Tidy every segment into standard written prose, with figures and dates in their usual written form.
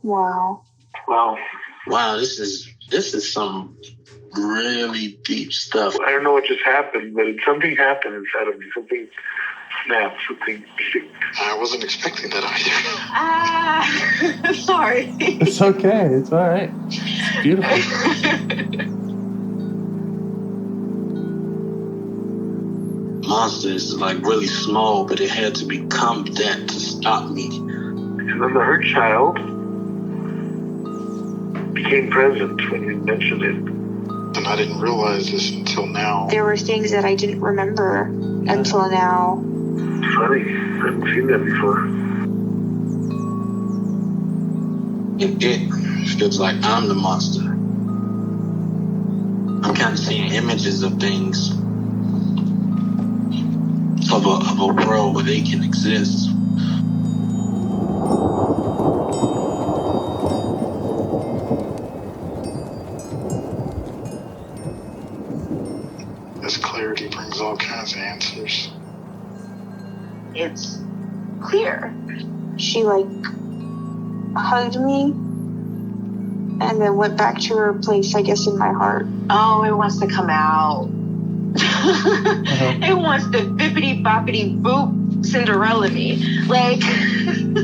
Wow. Wow, this is some really deep stuff. I don't know what just happened, but something happened inside of me. Something snapped, something. I wasn't expecting that either. Sorry. It's okay. It's all right. It's beautiful. Monster is like really small, but it had to become that to stop me. And then the hurt child became present when you mentioned it. And I didn't realize this until now. There were things that I didn't remember until now. Funny, I haven't seen that before. It feels like I'm the monster. I'm kind of seeing images of things. Of a world where they can exist. This clarity brings all kinds of answers. It's clear. She hugged me and then went back to her place, I guess, in my heart. Oh, it wants to come out. It wants to bippity boppity boop Cinderella me.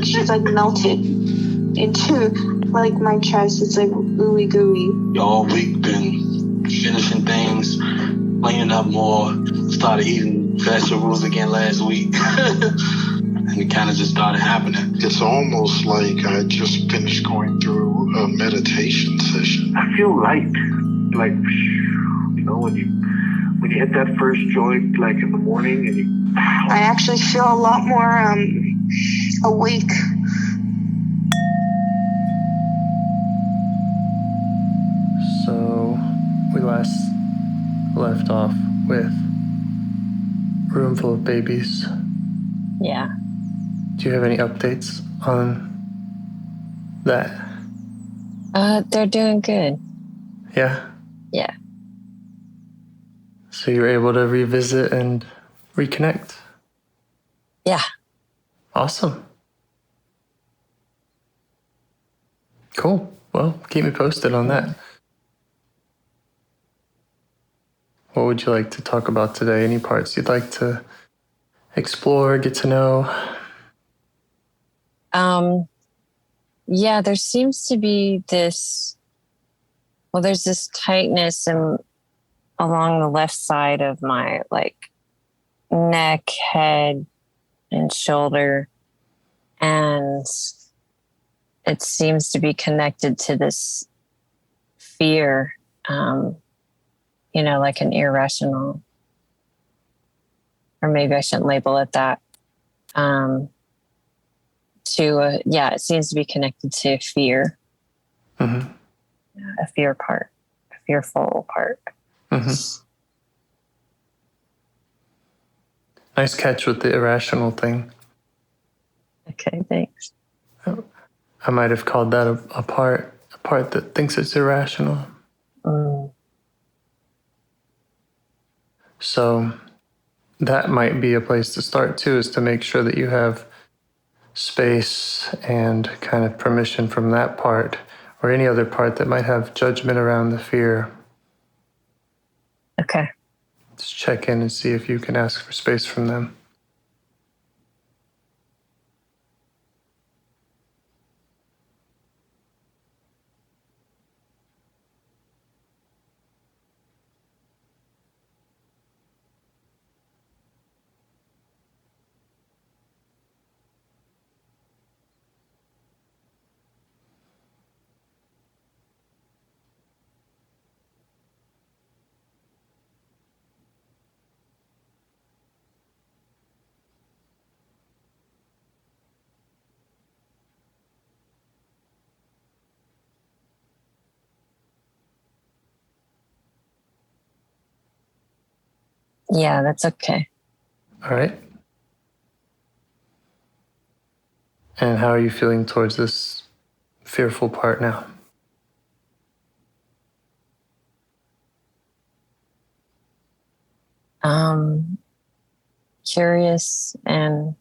She's melted into my chest. It's ooey gooey. All week been finishing things, cleaning up more, started eating vegetables again last week. And it kind of just started happening. It's almost like I just finished going through a meditation session. I feel light. When you hit that first joint, in the morning, and I actually feel a lot more awake. So we last left off with room full of babies. Yeah. Do you have any updates on that? They're doing good. Yeah? Yeah. So you were able to revisit and reconnect? Yeah. Awesome. Cool. Well, keep me posted on that. What would you like to talk about today? Any parts you'd like to explore, get to know? Yeah, there seems to be there's this tightness along the left side of my neck, head, and shoulder. And it seems to be connected to this fear, like an irrational, or maybe I shouldn't label it that. It seems to be connected to fear. Mm-hmm. A fearful part. Mm-hmm. Nice catch with the irrational thing. Okay, thanks. I might have called that a part that thinks it's irrational. Mm. So that might be a place to start too, is to make sure that you have space and kind of permission from that part or any other part that might have judgment around the fear. Okay. Just check in and see if you can ask for space from them. Yeah, that's okay. All right. And how are you feeling towards this fearful part now? Curious and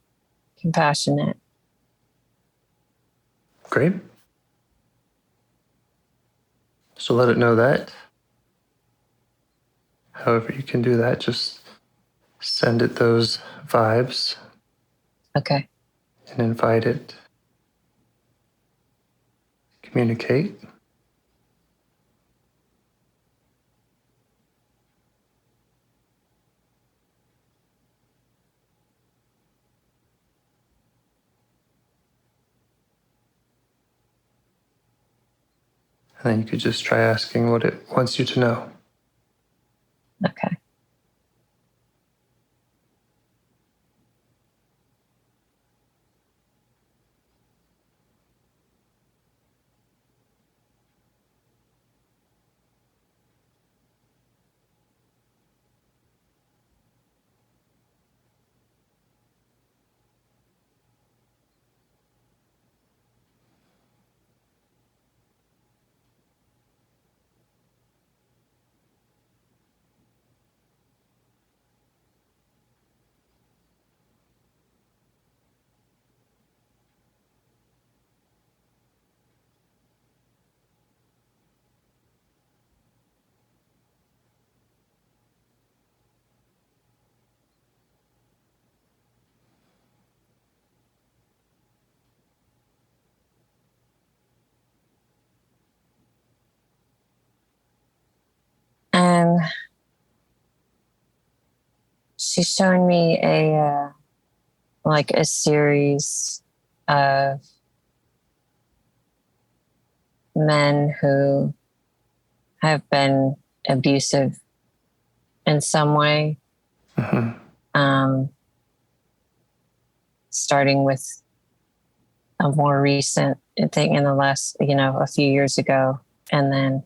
compassionate. Great. So let it know that. However you can do that, just send it those vibes Okay. and invite it. Communicate. And then you could just try asking what it wants you to know. Okay. And she's showing me a series of men who have been abusive in some way. Mm-hmm. Starting with a more recent thing in the last, a few years ago, and then,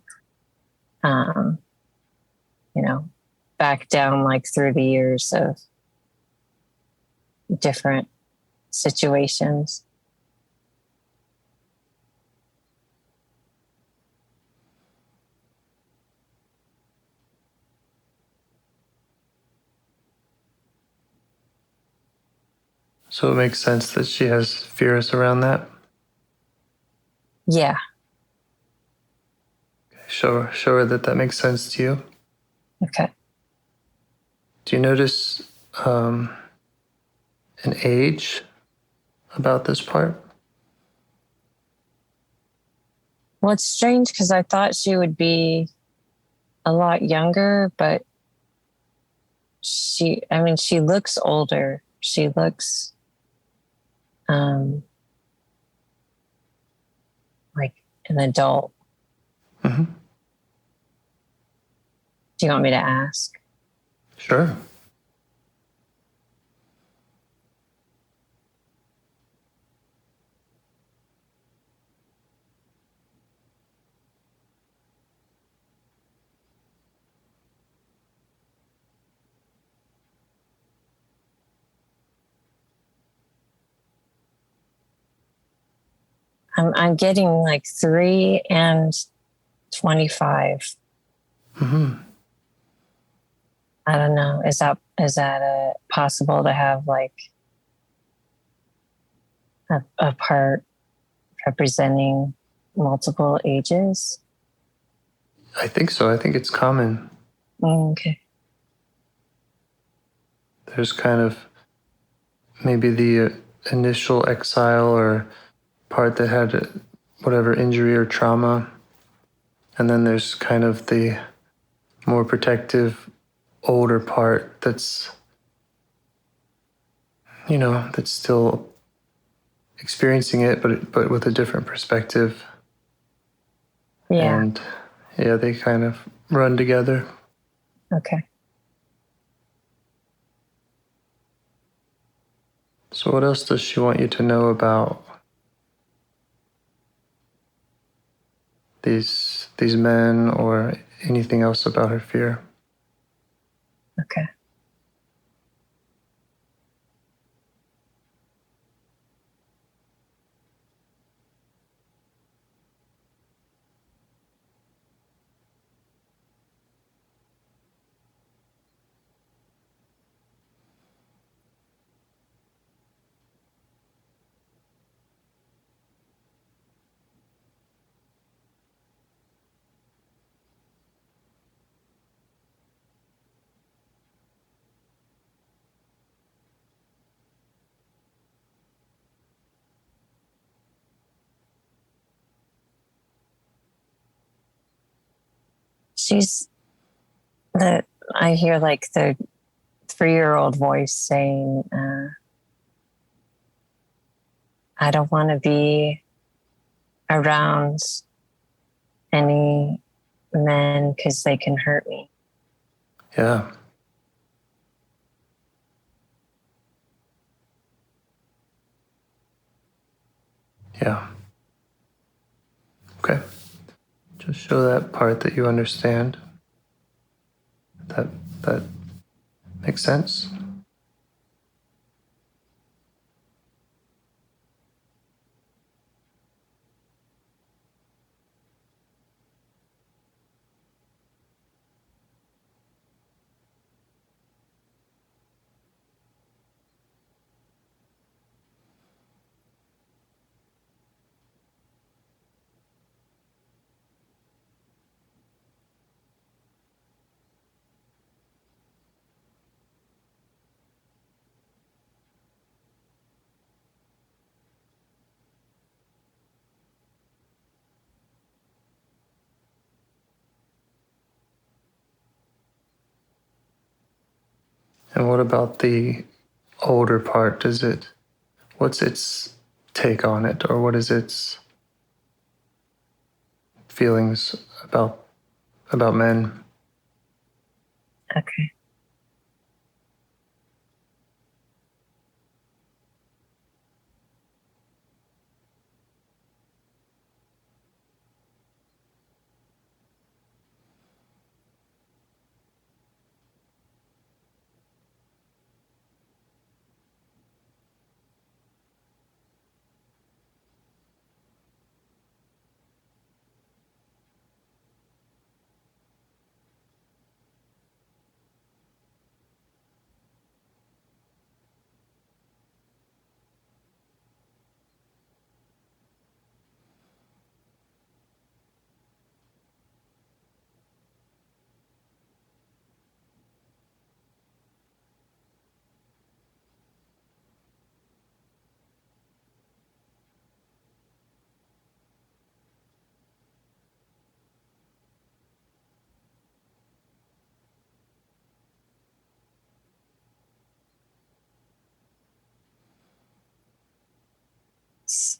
back down like through the years of different situations. So it makes sense that she has fears around that. Yeah. Show her that makes sense to you. Okay. Do you notice an age about this part? Well, it's strange because I thought she would be a lot younger, but she looks older. She looks like an adult. Mm-hmm. Do you want me to ask? Sure. I'm getting like 3 and 25. Mm-hmm. I don't know. Is that possible to have like a part representing multiple ages? I think so. I think it's common. Okay. There's kind of maybe the initial exile or part that had whatever injury or trauma. And then there's kind of the more protective older part that's still experiencing it, but with a different perspective. Yeah. And yeah, they kind of run together. Okay. So what else does she want you to know about these men or anything else about her fear? Okay. she's the, I hear like the 3-year-old voice saying, I don't want to be around any men because they can hurt me. Yeah. Yeah. Okay. Just show that part that you understand. That makes sense. And what about the older part? What's its take on it, or what is its feelings about men? Okay.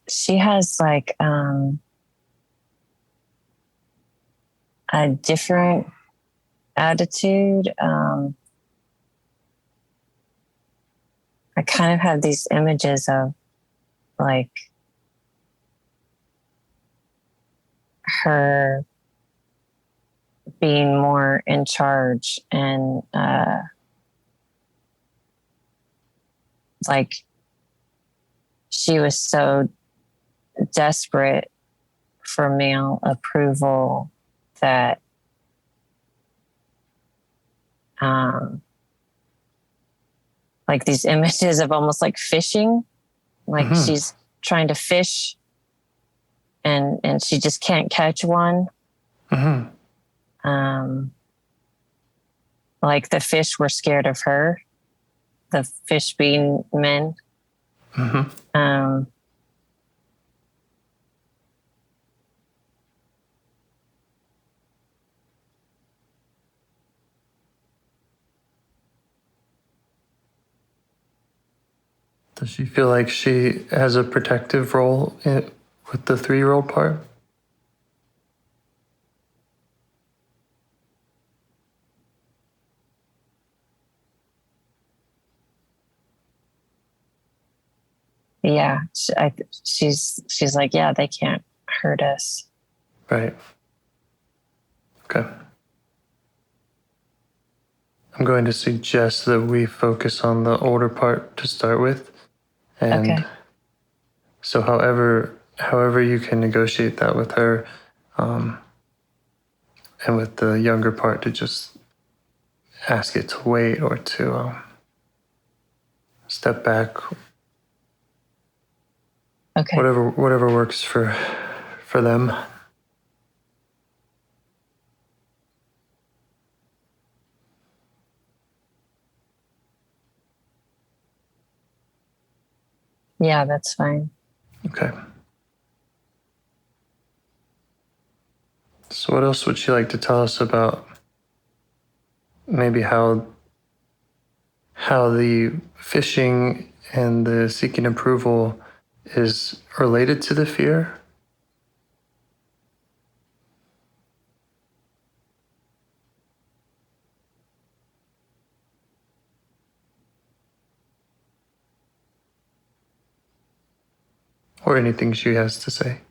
She has like a different attitude. I kind of have these images of like her being more in charge and like she was so desperate for male approval that like these images of almost like fishing, like she's trying to fish and she just can't catch one. Like the fish were scared of her, the fish being men. Does she feel like she has a protective role with the 3-year-old part? Yeah, she's like, yeah, they can't hurt us. Right. Okay. I'm going to suggest that we focus on the older part to start with. And okay. So however you can negotiate that with her, and with the younger part to just ask it to wait or to step back. Okay. Whatever works for them. Yeah, that's fine. Okay. So So what else would you like to tell us about maybe how the fishing and the seeking approval is related to the fear? Or anything she has to say.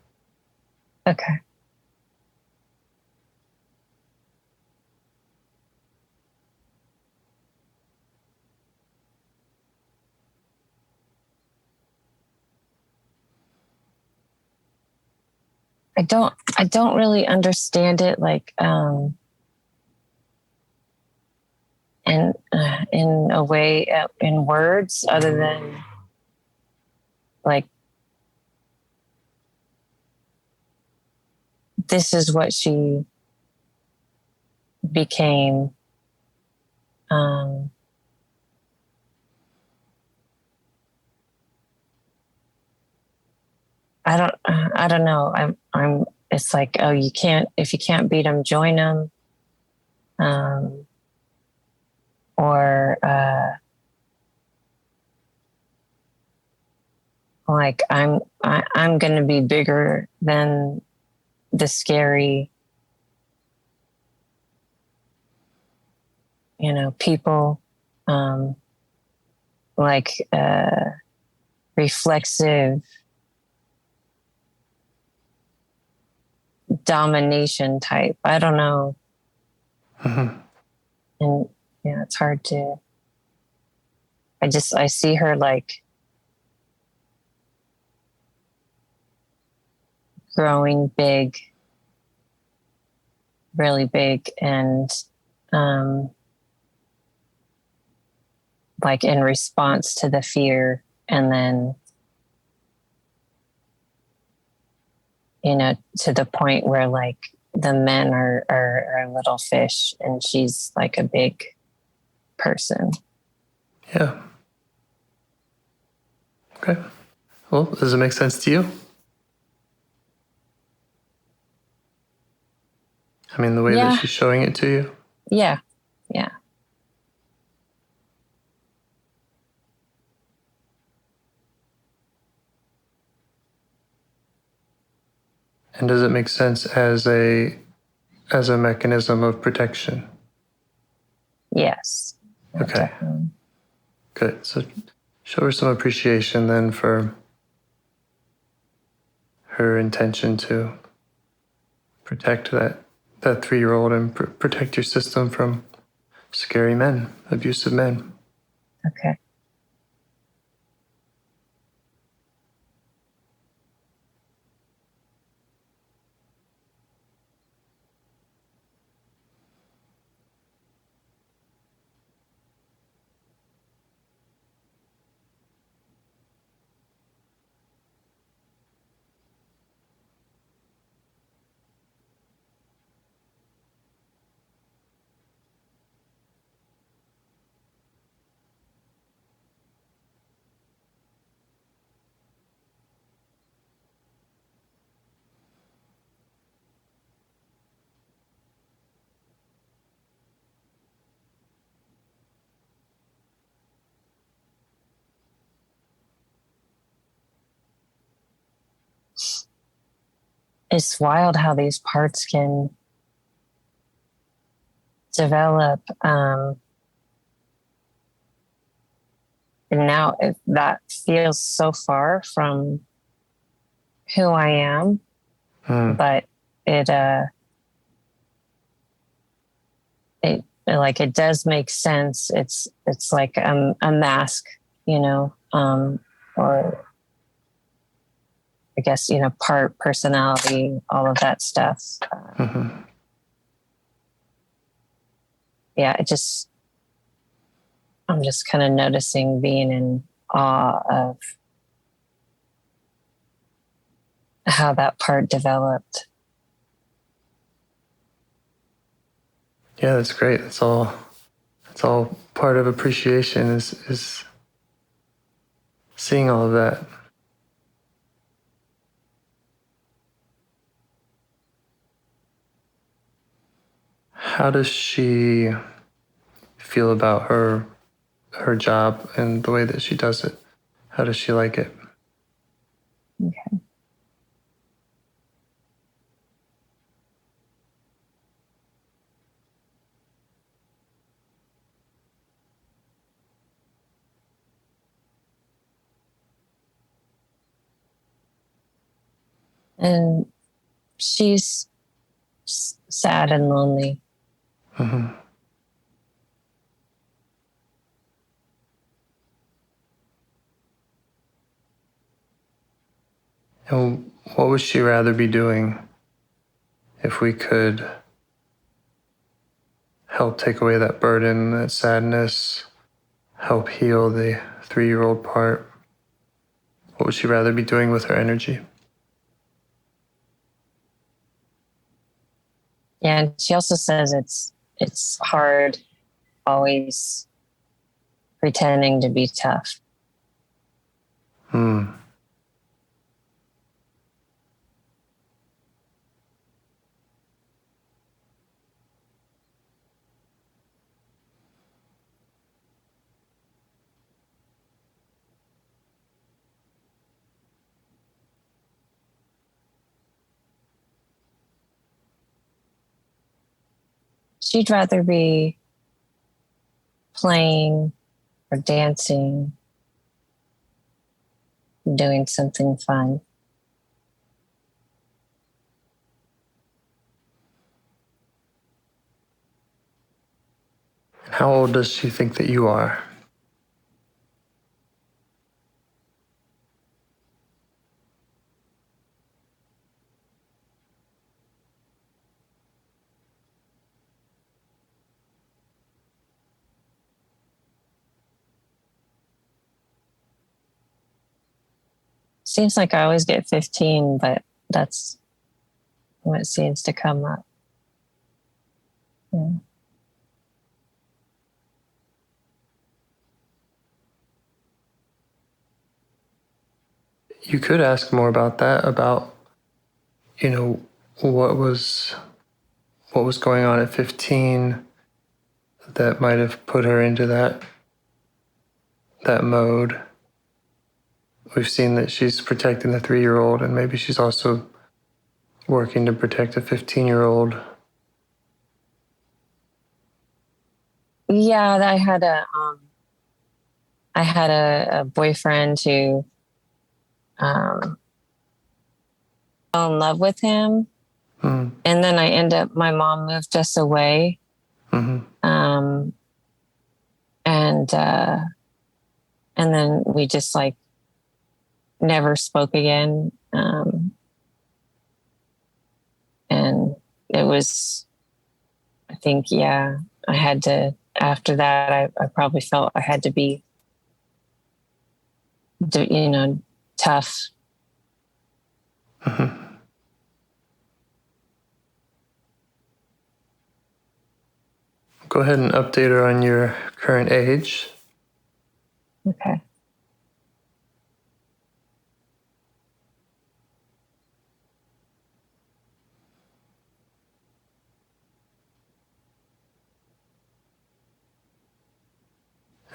Okay. I don't really understand it like in a way in words other than like this is what she became. I don't know. It's like, oh, if you can't beat them, join them. Or, like I'm going to be bigger than the scary, people, like, reflexive domination type. I don't know. Mm-hmm. And it's hard to, I see her like growing big, really big, and like in response to the fear, and then to the point where like the men are little fish and she's like a big person. Yeah. Okay. Well, does it make sense to you? I mean, the way that she's showing it to you? Yeah. And does it make sense as a mechanism of protection? Yes. Okay. Good. So show her some appreciation then for her intention to protect that 3-year-old and protect your system from scary men, abusive men. Okay. It's wild how these parts can develop. And now that feels so far from who I am, but it like it does make sense. It's like a mask, or I guess, part personality, all of that stuff. Yeah, I'm just kind of noticing being in awe of how that part developed. Yeah, that's great. It's all part of appreciation is seeing all of that. How does she feel about her job and the way that she does it? How does she like it? Okay. And she's sad and lonely. Mm-hmm. And what would she rather be doing if we could help take away that burden, that sadness, help heal the 3-year-old part? What would she rather be doing with her energy? Yeah, and she also says it's hard always pretending to be tough. Hmm. She'd rather be playing or dancing, doing something fun. How old does she think that you are? Seems like I always get 15, but that's what seems to come up. Yeah. You could ask more about that, about, what was going on at 15 that might have put her into that mode. We've seen that she's protecting the 3-year-old, and maybe she's also working to protect a 15-year-old. Yeah, I had a boyfriend who fell in love with him, Mm-hmm. and then my mom moved us away, Mm-hmm. And then we just like never spoke again. And it was, I think, yeah, I had to, after that, I probably felt I had to be, tough. Mm-hmm. Go ahead and update her on your current age. Okay.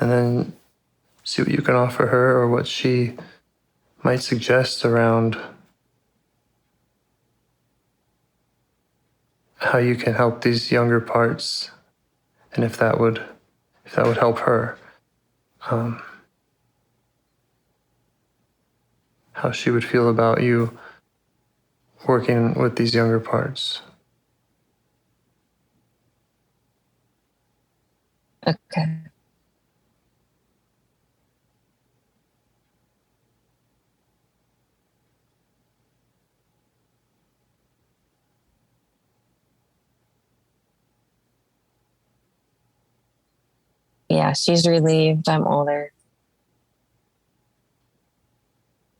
And then see what you can offer her or what she might suggest around how you can help these younger parts, and if that would help her, how she would feel about you working with these younger parts. Okay. Yeah, she's relieved I'm older.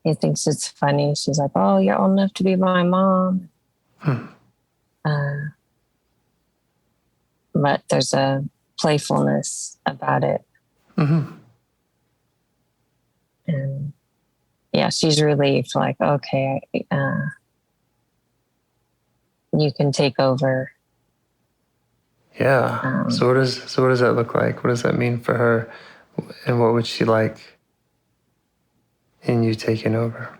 He thinks it's funny. She's like, "Oh, you're old enough to be my mom." But there's a playfulness about it. Mm-hmm. And yeah, she's relieved, like, okay, you can take over. Yeah. So what does that look like? What does that mean for her? And what would she like in you taking over?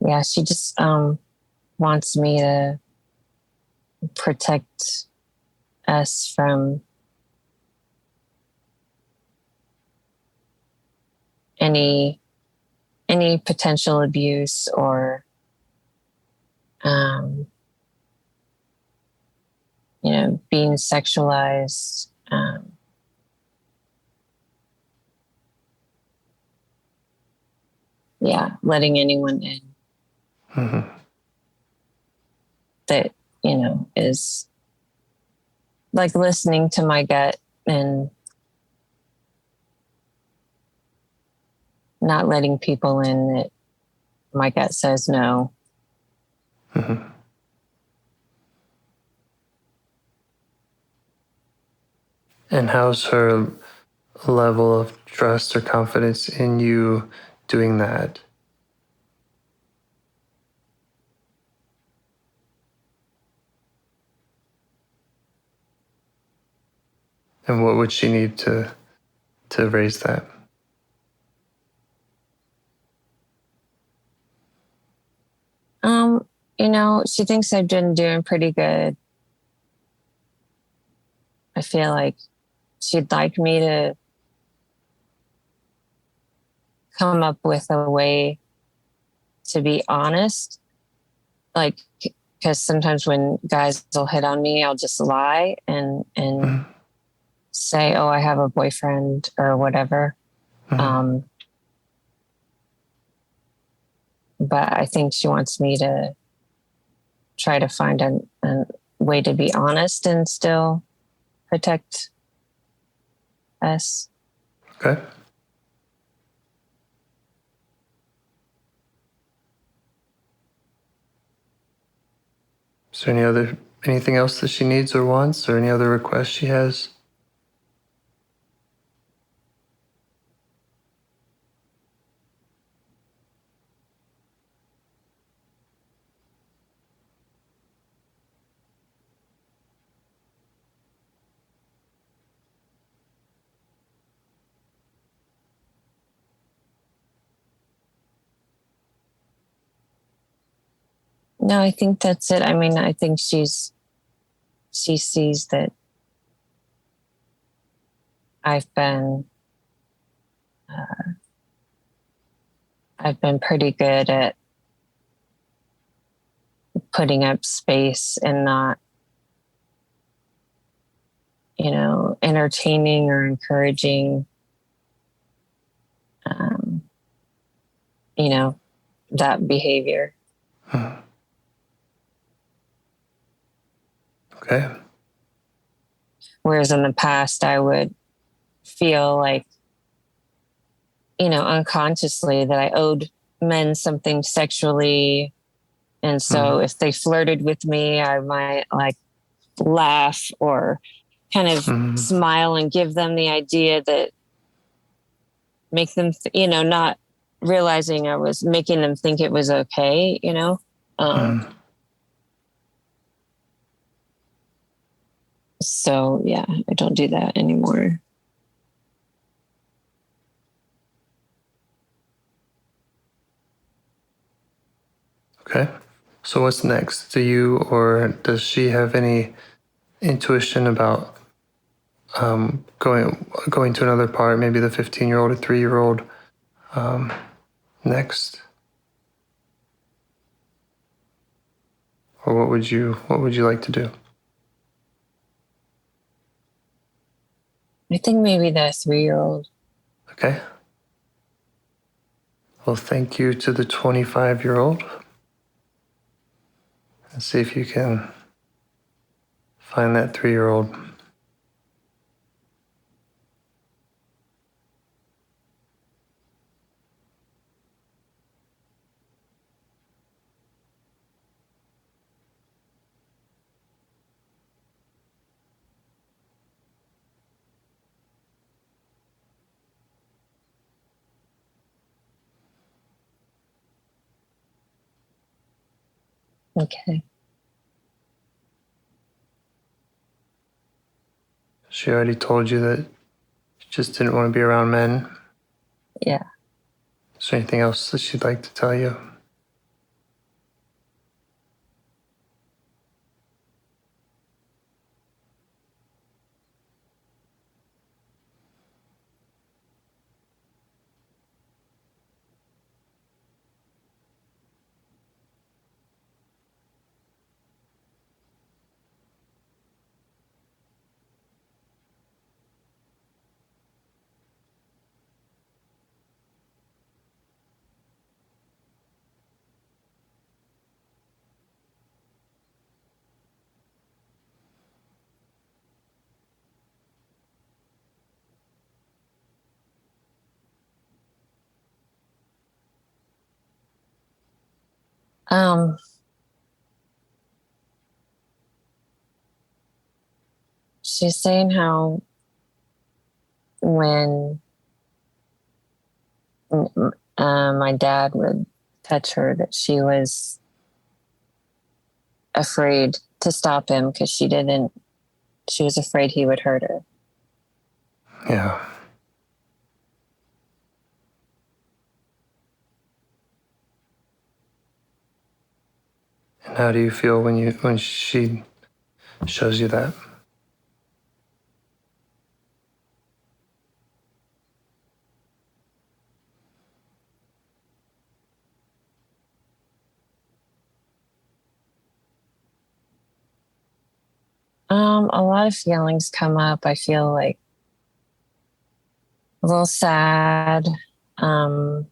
Yeah, she just wants me to protect us from any potential abuse or being sexualized. Letting anyone in that is like listening to my gut and not letting people in that my gut says no. And how's her level of trust or confidence in you doing that? And what would she need to raise that? She thinks I've been doing pretty good. I feel like she'd like me to come up with a way to be honest. Like, because sometimes when guys will hit on me, I'll just lie and say, oh, I have a boyfriend or whatever. But I think she wants me to try to find a way to be honest and still protect us. Okay. Is there anything else that she needs or wants, or any other requests she has? No, I think that's it. I mean, I think she sees that I've been pretty good at putting up space and not, entertaining or encouraging, that behavior. Okay. Whereas in the past, I would feel like, unconsciously that I owed men something sexually. And so if they flirted with me, I might like laugh or kind of smile and give them the idea that make them, not realizing I was making them think it was okay, So yeah, I don't do that anymore. Okay. So what's next? Do you or does she have any intuition about going to another part, maybe the 15-year-old or 3-year-old next? Or what would you like to do? I think maybe the 3-year-old. Okay. Well, thank you to the 25-year-old. And see if you can find that 3-year-old. Okay. She already told you that she just didn't want to be around men. Yeah. Is there anything else that she'd like to tell you? Um, she's saying how when my dad would touch her, that she was afraid to stop him because she was afraid he would hurt her. Yeah. And how do you feel when she shows you that? A lot of feelings come up. I feel like a little sad, a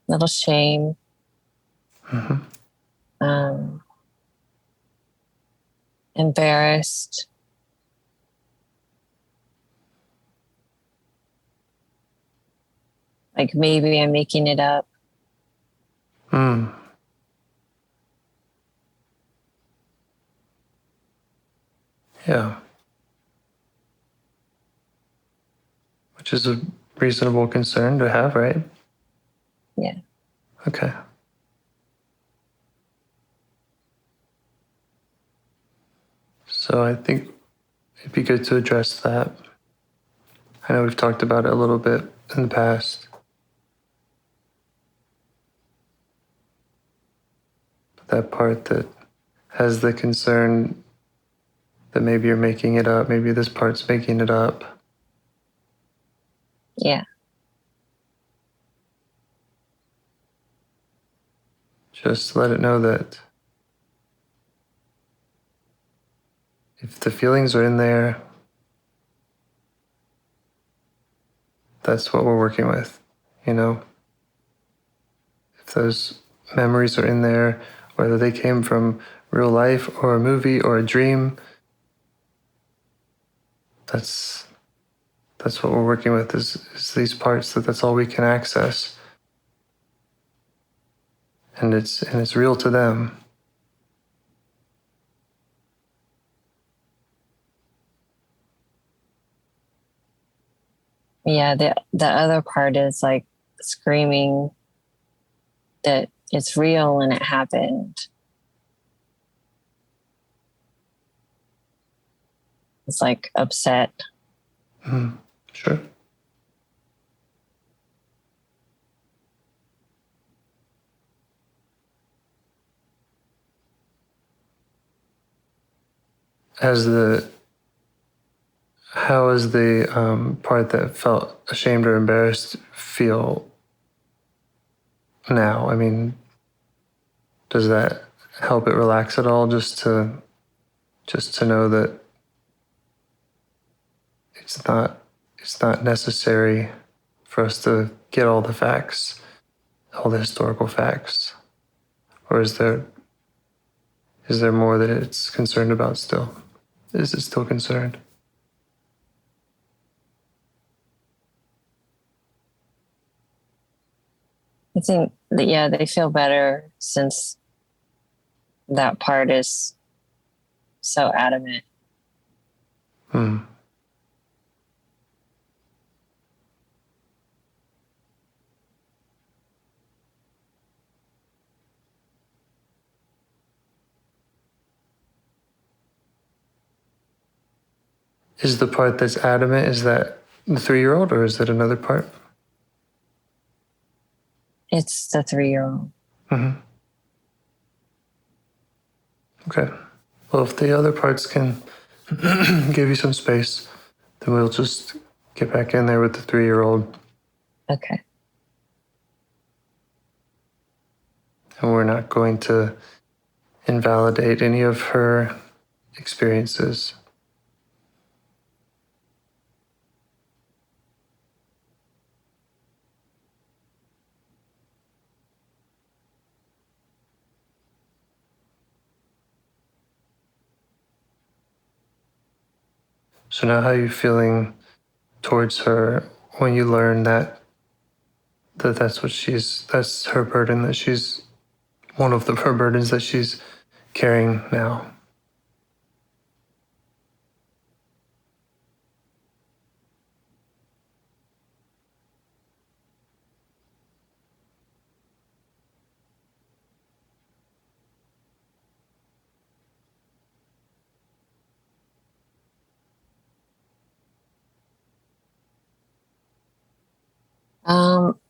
little shame, Mm-hmm. Embarrassed. Like maybe I'm making it up. Mm. Yeah. Which is a reasonable concern to have, right? Yeah. Okay. So I think it'd be good to address that. I know we've talked about it a little bit in the past. That part that has the concern that maybe you're making it up, maybe this part's making it up. Yeah. Just let it know that if the feelings are in there, that's what we're working with, you know? If those memories are in there, whether they came from real life or a movie or a dream, that's what we're working with is these parts that's all we can access. And it's real to them. Yeah. The other part is like screaming that it's real and it happened. It's like upset. Mm, sure. has the how is the part that felt ashamed or embarrassed feel now? I mean, does that help it relax at all? Just to know that it's not necessary for us to get all the facts, all the historical facts, or is there more that it's concerned about still? Is it still concerned? I think that, yeah, they feel better since that part is so adamant. Hmm. Is the part that's adamant, is that the 3-year-old or is it another part? It's the 3-year-old. Mm-hmm. Okay. Well, if the other parts can give you some space, then we'll just get back in there with the 3-year-old. Okay. And we're not going to invalidate any of her experiences. So now how are you feeling towards her when you learn that that's her burden, that she's one of her burdens that she's carrying now?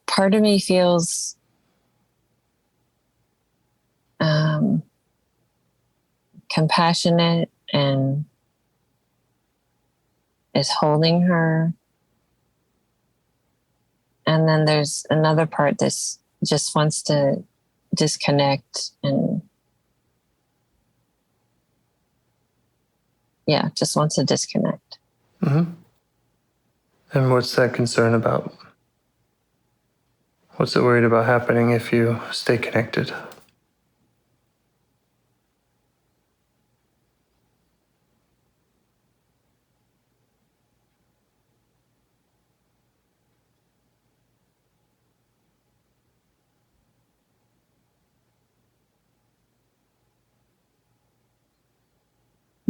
Part of me feels compassionate and is holding her. And then there's another part that just wants to disconnect and just wants to disconnect. Mm-hmm. And what's that concern about? What's it worried about happening if you stay connected?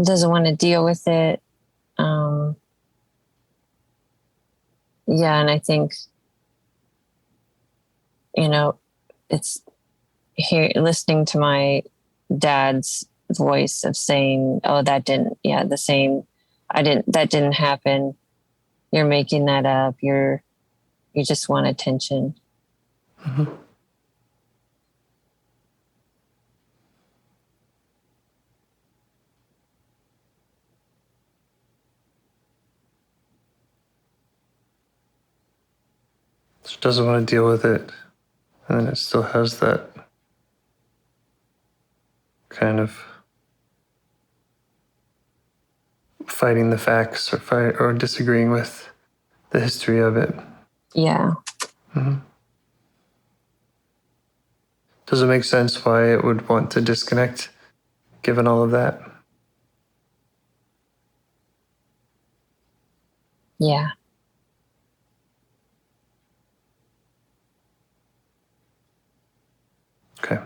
Doesn't want to deal with it. And I think, it's here listening to my dad's voice of saying, oh, that didn't happen. You're making that up. You just want attention. Mm-hmm. So it doesn't want to deal with it, and then it still has that kind of fighting the facts or disagreeing with the history of it. Yeah. Mm-hmm. Does it make sense why it would want to disconnect, given all of that? Yeah. Okay.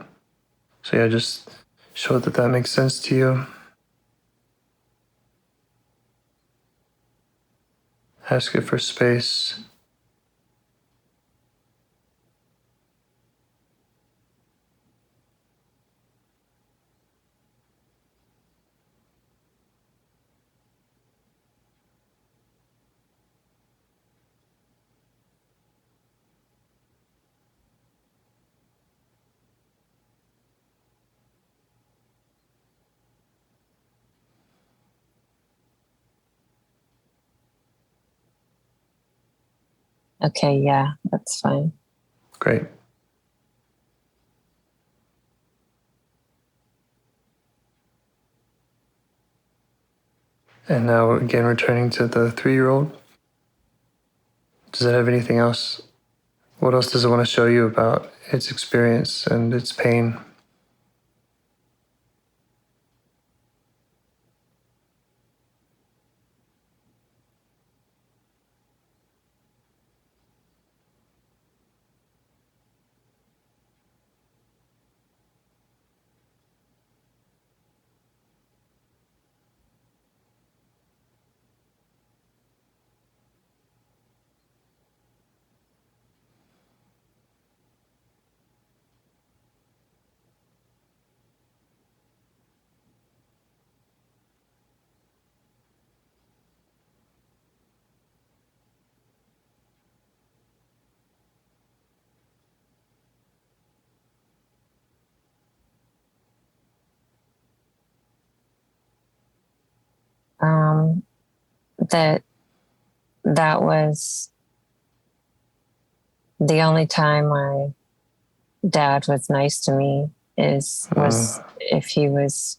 So yeah, just show that makes sense to you. Ask it for space. Okay, yeah, that's fine. Great. And now again, returning to the 3-year-old. Does it have anything else? What else does it want to show you about its experience and its pain? That was the only time my dad was nice to me was if he was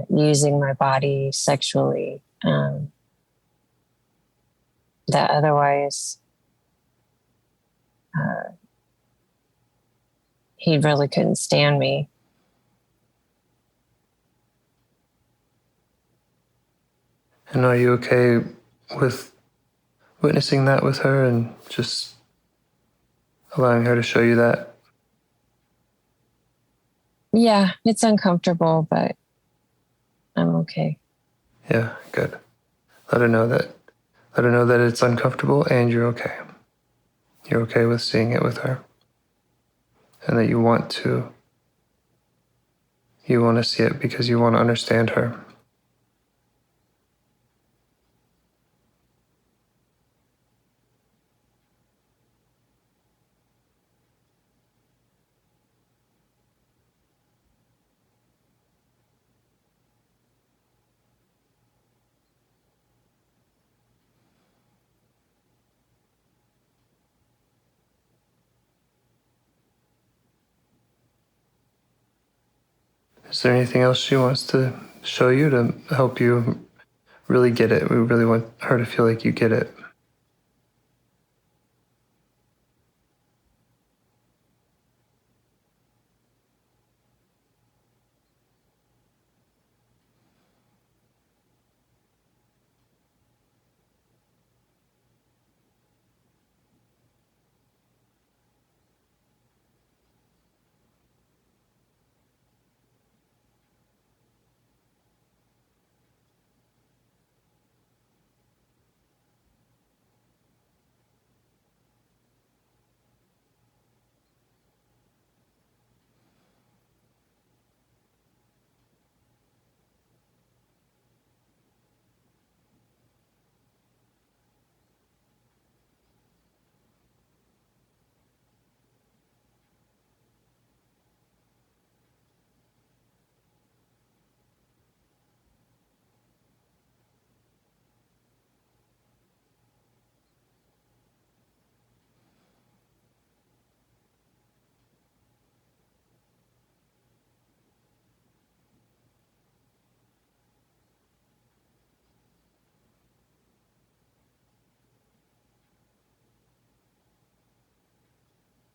using my body sexually. That otherwise, he really couldn't stand me. And are you okay with witnessing that with her and just allowing her to show you that? Yeah, it's uncomfortable, but I'm okay. Yeah, good. Let her know that. Let her know that it's uncomfortable and you're okay. You're okay with seeing it with her, and that you want to see it because you want to understand her. Is there anything else she wants to show you to help you really get it? We really want her to feel like you get it.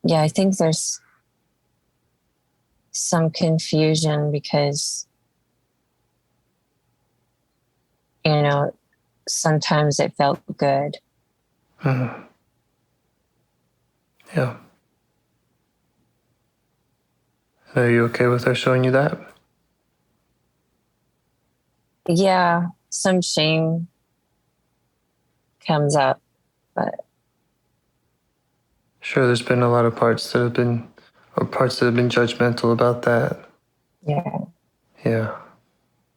Yeah, I think there's some confusion because, sometimes it felt good. Mm-hmm. Yeah. Are you okay with her showing you that? Yeah, some shame comes up, but Sure, there's been a lot of parts that have been judgmental about that. yeah. Yeah,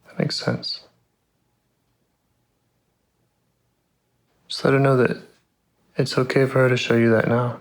that makes sense. Just let her know that it's okay for her to show you that now.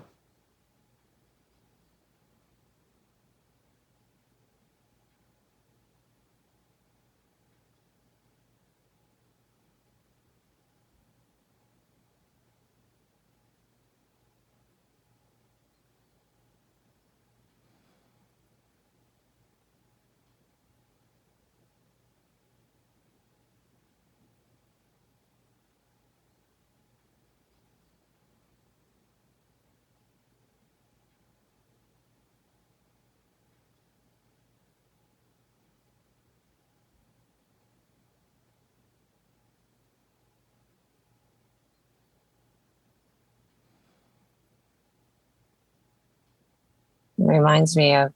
reminds me of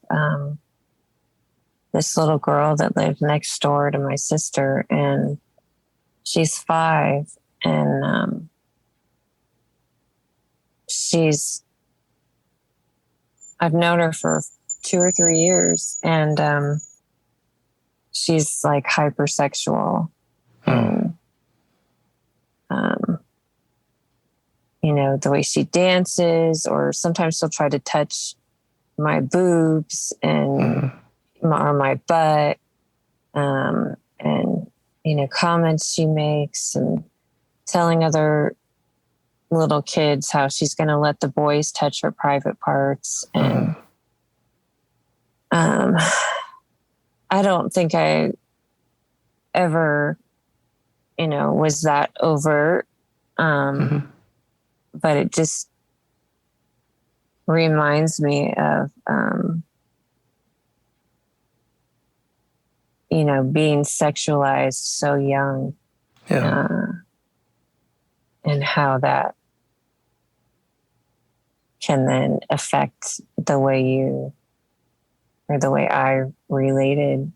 this little girl that lived next door to my sister, and she's 5, and I've known her for 2 or 3 years, and she's like hypersexual. And the way she dances, or sometimes she'll try to touch my boobs and or my butt, and comments she makes, and telling other little kids how she's going to let the boys touch her private parts. And I don't think I ever was that overt, but it just reminds me of being sexualized so young, and how that can then affect the way I related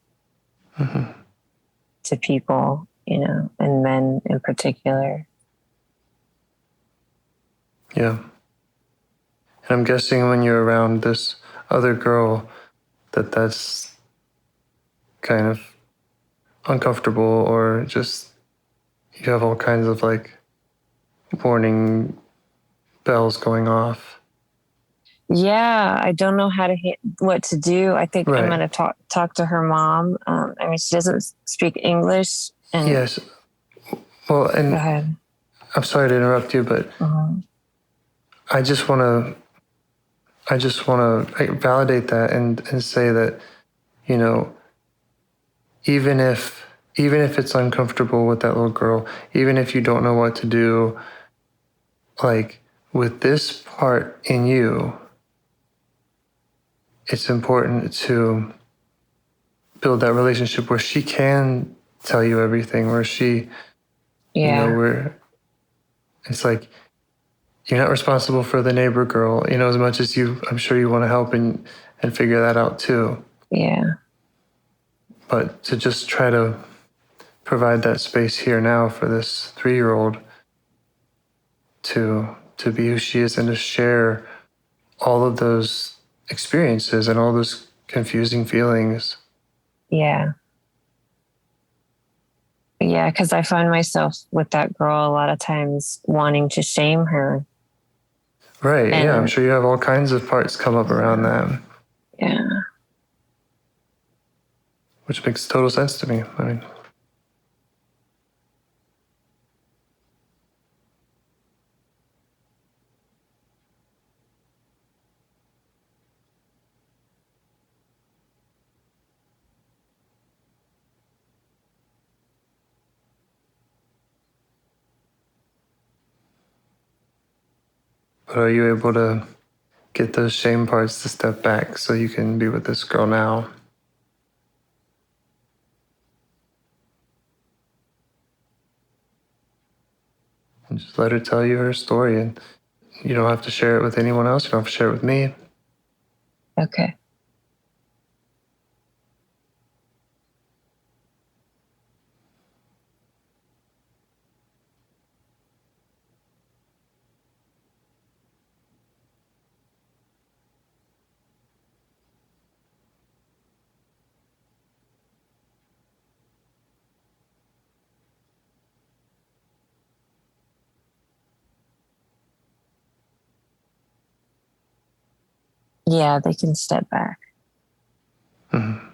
to people, and men in particular. Yeah. And I'm guessing when you're around this other girl, that's kind of uncomfortable, or just you have all kinds of like warning bells going off. Yeah, I don't know what to do. I think I'm Right. going to talk to her mom. She doesn't speak English. And Yes. Well, and go ahead. I'm sorry to interrupt you, but I just want to validate that and say that, even if it's uncomfortable with that little girl, even if you don't know what to do, like with this part in you, it's important to build that relationship where she can tell you everything, where she, where it's like, you're not responsible for the neighbor girl, as much as I'm sure you want to help and figure that out too. Yeah. But to just try to provide that space here now for this 3-year-old to be who she is and to share all of those experiences and all those confusing feelings. Yeah. Yeah, because I find myself with that girl a lot of times wanting to shame her. Right. Yeah, I'm sure you have all kinds of parts come up around that. Yeah. Which makes total sense to me. I mean, but are you able to get those shame parts to step back so you can be with this girl now? And just let her tell you her story, and you don't have to share it with anyone else. You don't have to share it with me. Okay. Yeah, they can step back. Mm-hmm.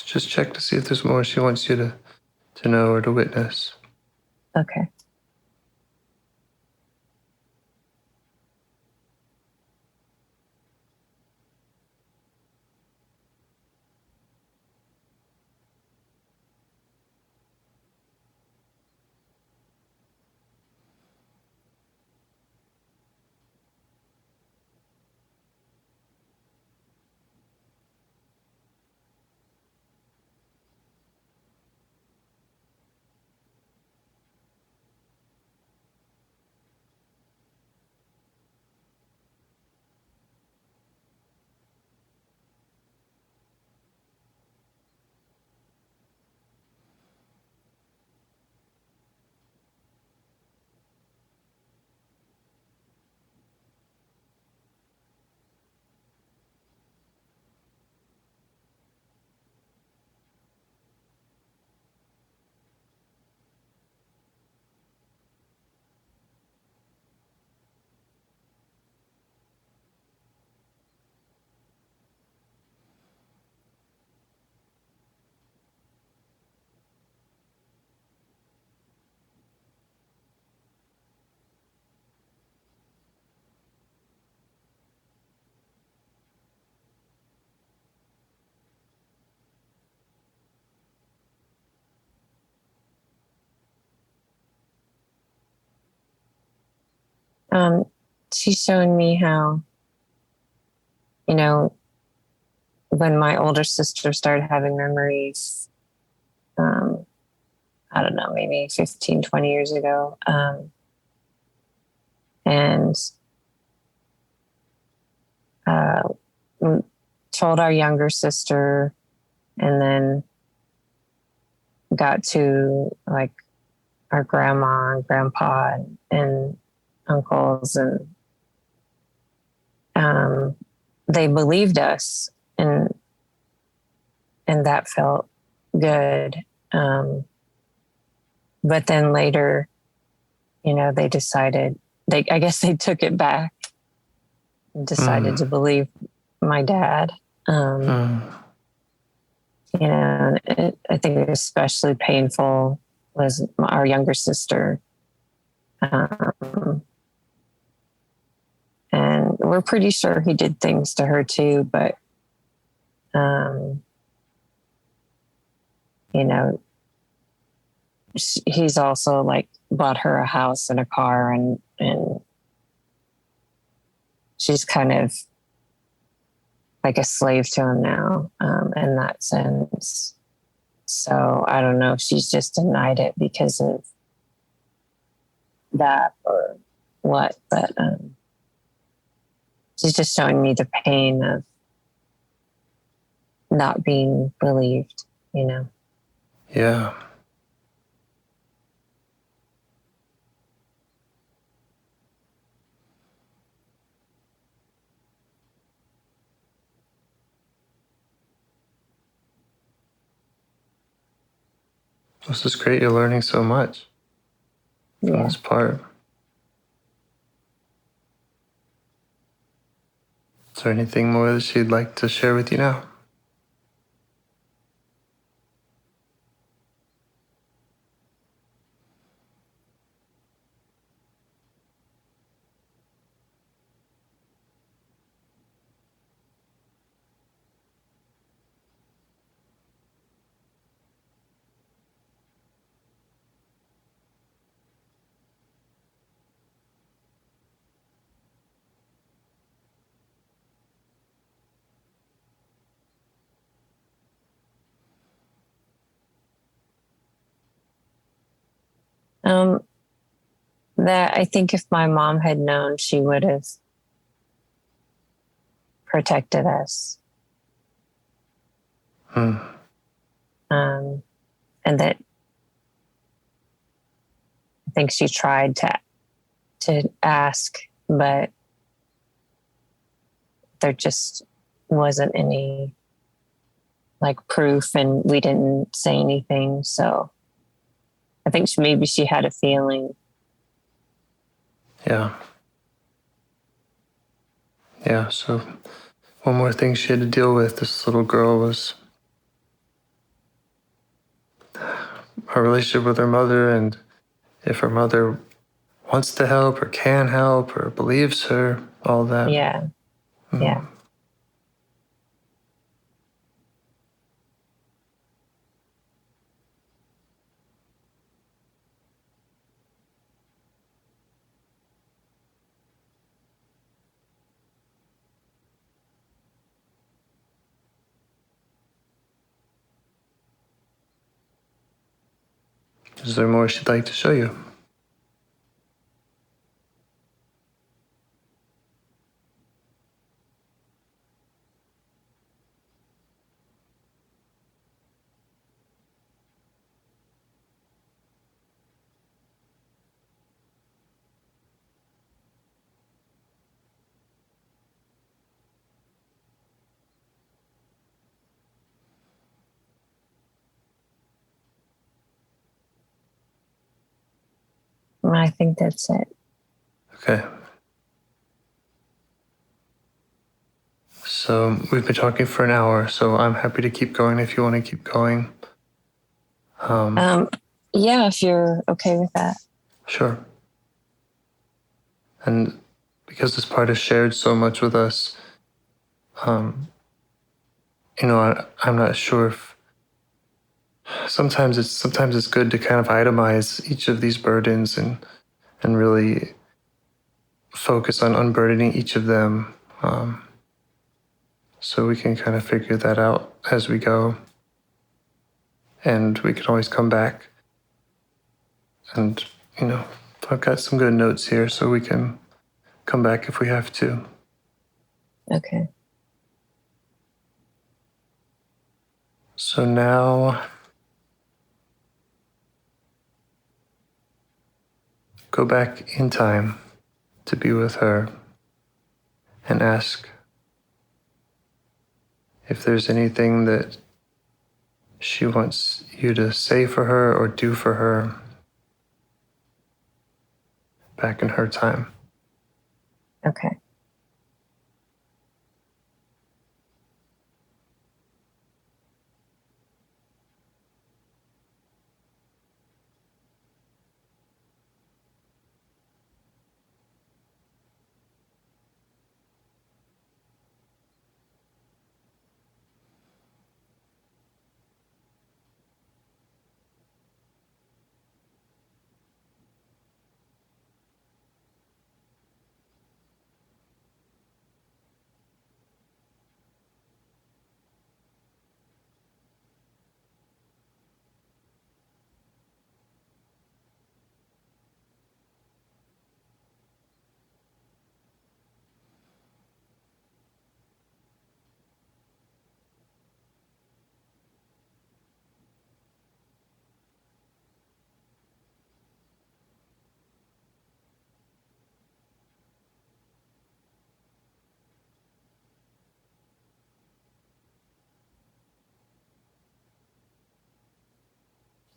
Just check to see if there's more she wants you to know or to witness. Okay. She's showing me how, you know, when my older sister started having memories, I don't know, maybe 15, 20 years ago. And told our younger sister, and then got to like our grandma and grandpa and uncles, and they believed us, and that felt good. But then later, they decided, I guess they took it back and decided to believe my dad. I think it was especially painful was our younger sister. And we're pretty sure he did things to her too, but, he's also like bought her a house and a car, and she's kind of like a slave to him now, in that sense. So I don't know if she's just denied it because of that or what, but she's just showing me the pain of not being believed, Yeah. This is great. You're learning so much from this part. Is there anything more that she'd like to share with you now? That I think if my mom had known, she would have protected us. And that I think she tried to ask, but there just wasn't any like proof, and we didn't say anything. So I think maybe she had a feeling. Yeah. Yeah, so one more thing she had to deal with, this little girl, was her relationship with her mother, and if her mother wants to help or can help or believes her, all that. Yeah. Yeah. Is there more she'd like to show you? I think that's it. Okay. So we've been talking for an hour, so I'm happy to keep going if you want to keep going. Yeah, if you're okay with that. Sure. And because this part has shared so much with us, I'm not sure if sometimes it's good to kind of itemize each of these burdens and really focus on unburdening each of them, so we can kind of figure that out as we go. And we can always come back. And, I've got some good notes here, so we can come back if we have to. Okay. So now, go back in time to be with her and ask if there's anything that she wants you to say for her or do for her back in her time. Okay.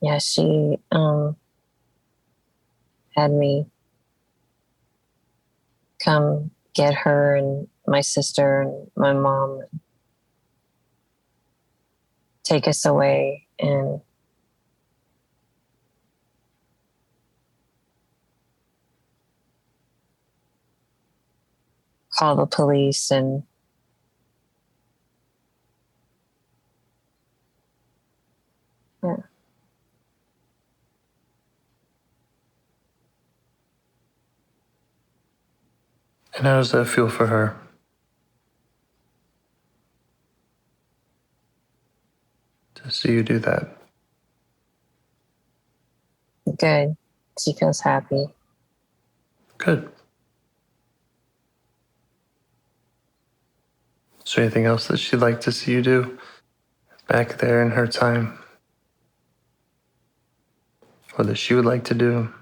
Yeah, she had me come get her and my sister and my mom, and take us away and call the police. And yeah. And how does that feel for her? To see you do that? Good. She feels happy. Good. Is there anything else that she'd like to see you do back there in her time? Or that she would like to do?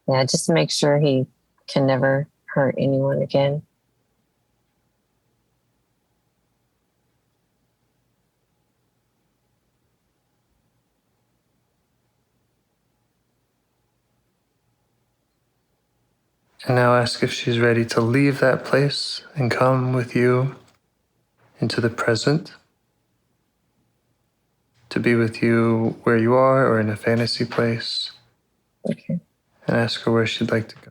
Yeah, just to make sure he can never hurt anyone again. And now ask if she's ready to leave that place and come with you into the present, to be with you where you are or in a fantasy place. Okay. And ask her where she'd like to go.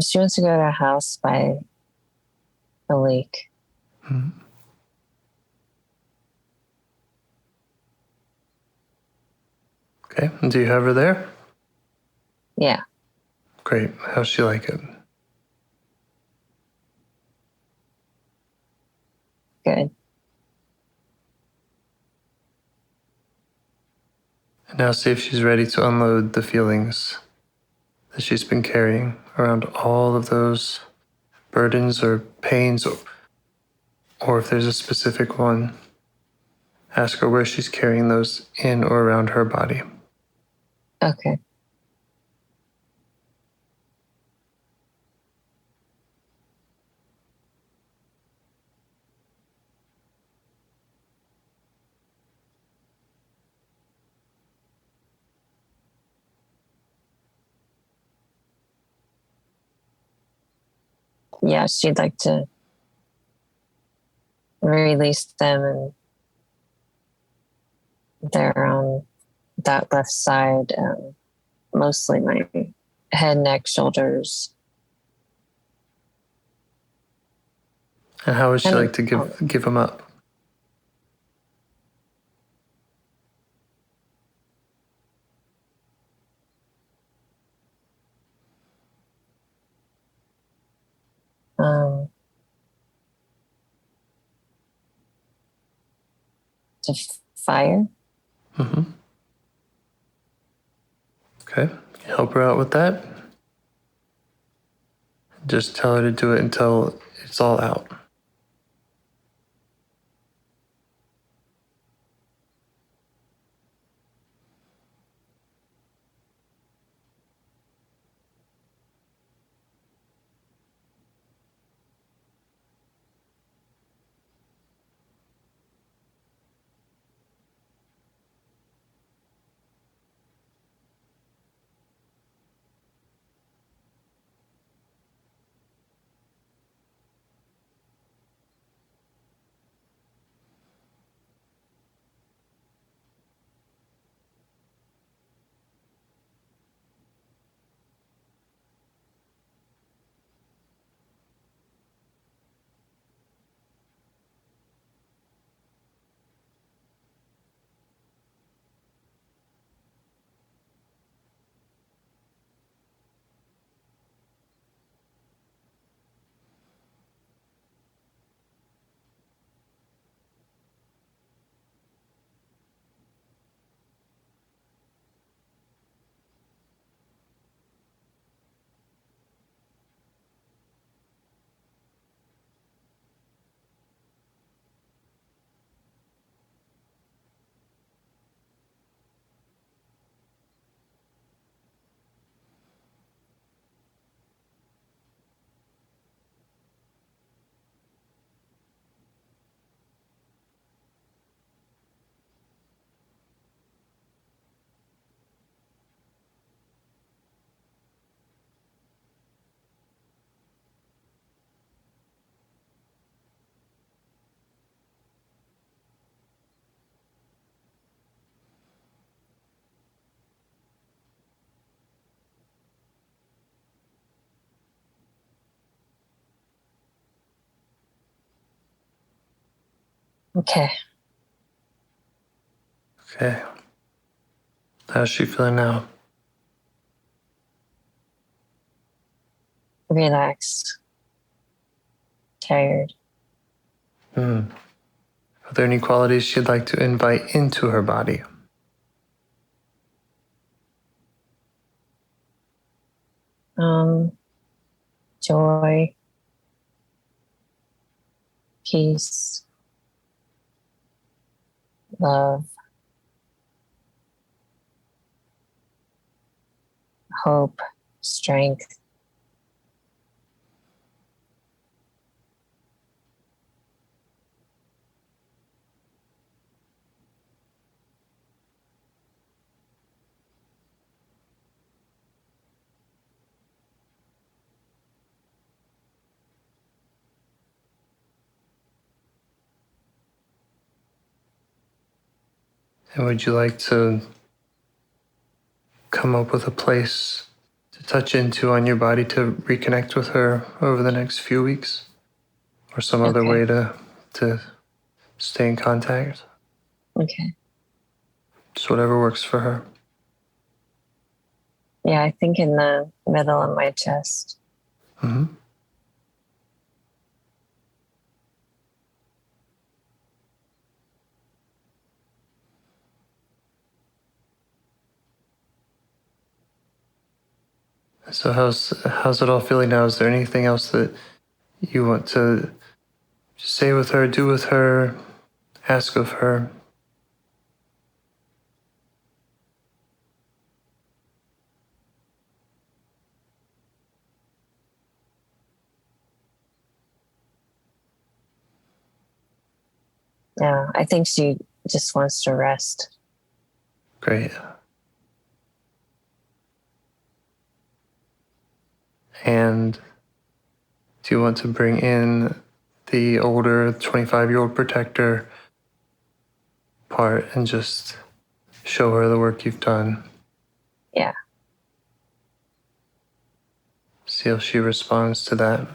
She wants to go to a house by the lake. Mm-hmm. Okay, and do you have her there? Yeah. Great. How's she like it? Good. And now see if she's ready to unload the feelings that she's been carrying around all of those burdens or pains, or if there's a specific one. ask her where she's carrying those in or around her body. Okay. Yeah, she'd like to release them, and they're on that left side, mostly my head, neck, shoulders. And how would she like to give them up? To fire. Mm-hmm. Okay. Help her out with that. Just tell her to do it until it's all out. Okay. Okay. How's she feeling now? Relaxed. Tired. Are there any qualities she'd like to invite into her body? Joy. Peace. Love. Hope. Strength. And would you like to come up with a place to touch into on your body to reconnect with her over the next few weeks? Or some other way to stay in contact? Okay. Just whatever works for her. Yeah, I think in the middle of my chest. Mm-hmm. So how's it all feeling now? Is there anything else that you want to say with her, do with her, ask of her? Yeah, I think she just wants to rest. Great. And do you want to bring in the older 25-year-old protector part and just show her the work you've done? Yeah. See how she responds to that.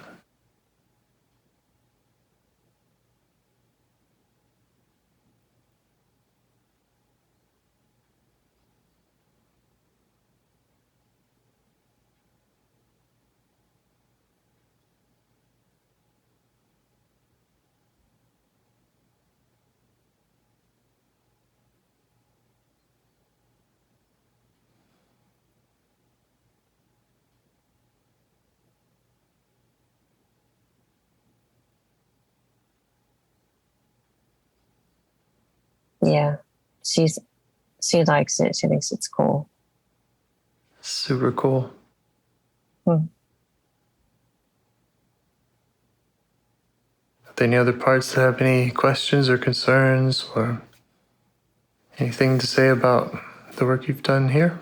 Yeah. She likes it. She thinks it's cool. Super cool. Hmm. Are there any other parts that have any questions or concerns or anything to say about the work you've done here?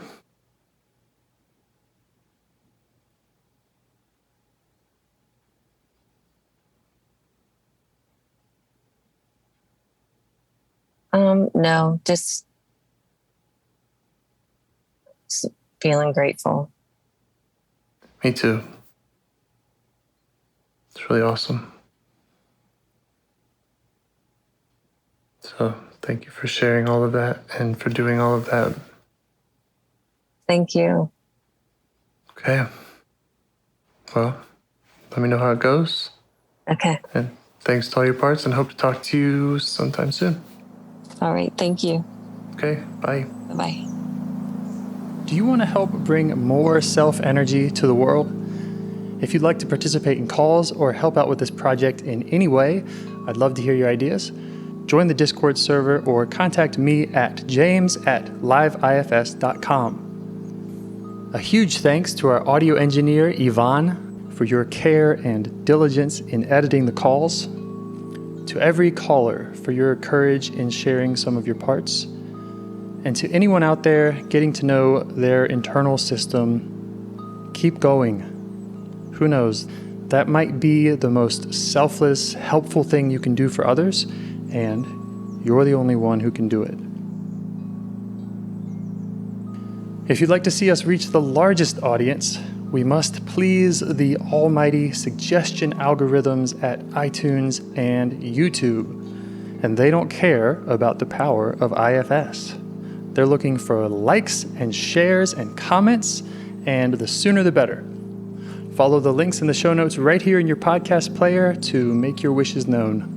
No, just feeling grateful. Me too. It's really awesome. So thank you for sharing all of that and for doing all of that. Thank you. Okay. Well, let me know how it goes. Okay. And thanks to all your parts, and hope to talk to you sometime soon. All right. Thank you. Okay, bye. Bye-bye. Do you want to help bring more self-energy to the world? If you'd like to participate in calls or help out with this project in any way, I'd love to hear your ideas. Join the Discord server or contact me at james@liveifs.com. A huge thanks to our audio engineer, Yvonne, for your care and diligence in editing the calls. To every caller for your courage in sharing some of your parts. And to anyone out there getting to know their internal system, keep going. Who knows? That might be the most selfless, helpful thing you can do for others, and you're the only one who can do it. If you'd like to see us reach the largest audience, we must please the almighty suggestion algorithms at iTunes and YouTube. And they don't care about the power of IFS. They're looking for likes and shares and comments, and the sooner the better. Follow the links in the show notes right here in your podcast player to make your wishes known.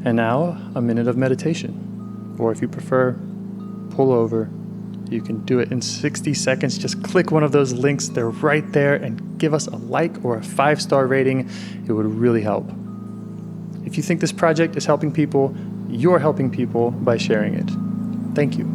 And now, a minute of meditation. Or if you prefer, pull over. You can do it in 60 seconds. Just click one of those links. They're right there, and give us a like or a 5-star rating. It would really help. If you think this project is helping people, you're helping people by sharing it. Thank you.